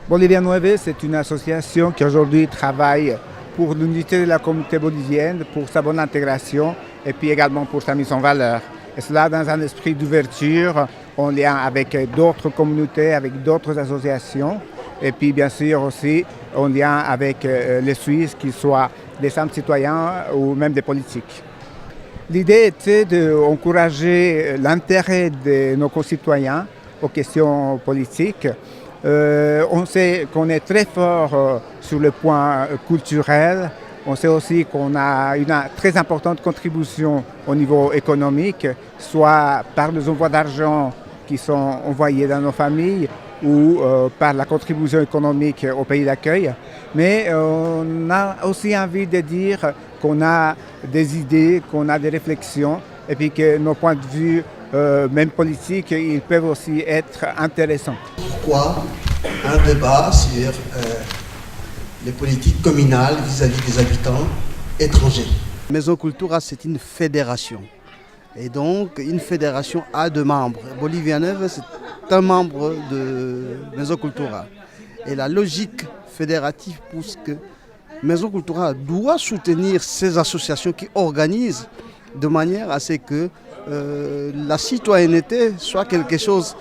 Bolivia Nueve, c'est une association qui aujourd'hui travaille pour l'unité de la communauté bolivienne, pour sa bonne intégration et puis également pour sa mise en valeur. Et cela dans un esprit d'ouverture, en lien avec d'autres communautés, avec d'autres associations, et puis bien sûr aussi en lien avec les Suisses, qu'ils soient des simples citoyens ou même des politiques. L'idée était d'encourager l'intérêt de nos concitoyens aux questions politiques. On sait qu'on est très fort sur le point culturel. On sait aussi qu'on a une très importante contribution au niveau économique, soit par les envois d'argent qui sont envoyés dans nos familles ou par la contribution économique au pays d'accueil. Mais on a aussi envie de dire qu'on a des idées, qu'on a des réflexions et puis que nos points de vue, même politiques, ils peuvent aussi être intéressants. Pourquoi un débat sur les politiques communales vis-à-vis des habitants étrangers? Maison Cultura, c'est une fédération. Et donc, une fédération a deux membres. Bolivia Nueve, c'est un membre de Maison Cultura. Et la logique fédérative pousse que Maison Cultura doit soutenir ces associations qui organisent de manière à ce que la citoyenneté soit quelque chose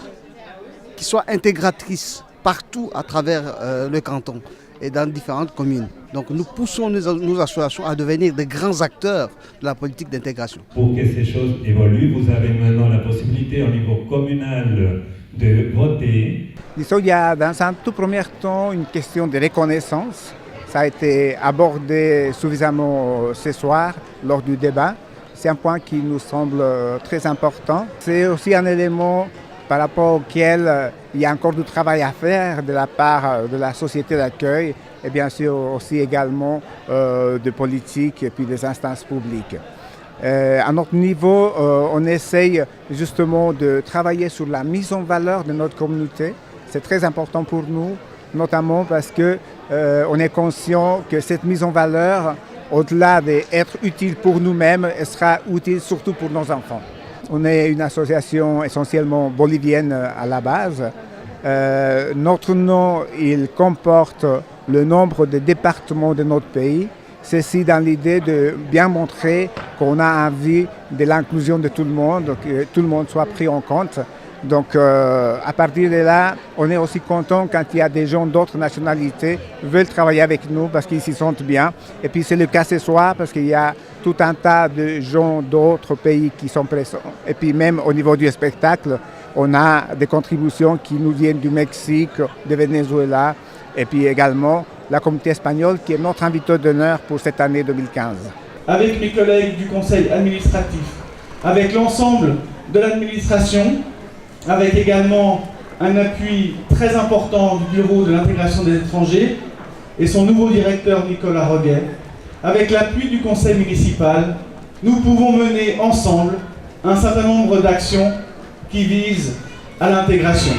qui soit intégratrice partout à travers le canton et dans différentes communes. Donc nous poussons nos associations à devenir des grands acteurs de la politique d'intégration. Pour que ces choses évoluent, vous avez maintenant la possibilité au niveau communal de voter. Disons, il y a dans un tout premier temps une question de reconnaissance. Ça a été abordé suffisamment ce soir lors du débat. C'est un point qui nous semble très important. C'est aussi un élément par rapport auquel il y a encore du travail à faire de la part de la société d'accueil et bien sûr aussi également de politique et puis des instances publiques. À notre niveau, on essaye justement de travailler sur la mise en valeur de notre communauté. C'est très important pour nous, notamment parce qu'on est conscient que cette mise en valeur, au-delà d'être utile pour nous-mêmes, elle sera utile surtout pour nos enfants. On est une association essentiellement bolivienne à la base. Notre nom, il comporte le nombre de départements de notre pays. Ceci dans l'idée de bien montrer qu'on a envie de l'inclusion de tout le monde, que tout le monde soit pris en compte. Donc à partir de là, on est aussi content quand il y a des gens d'autres nationalités qui veulent travailler avec nous parce qu'ils s'y sentent bien. Et puis c'est le cas ce soir parce qu'il y a tout un tas de gens d'autres pays qui sont présents. Et puis même au niveau du spectacle, on a des contributions qui nous viennent du Mexique, de Venezuela et puis également la communauté espagnole qui est notre invité d'honneur pour cette année 2015. Avec mes collègues du conseil administratif, avec l'ensemble de l'administration, avec également un appui très important du Bureau de l'intégration des étrangers et son nouveau directeur Nicolas Roguet, avec l'appui du conseil municipal, nous pouvons mener ensemble un certain nombre d'actions qui visent à l'intégration.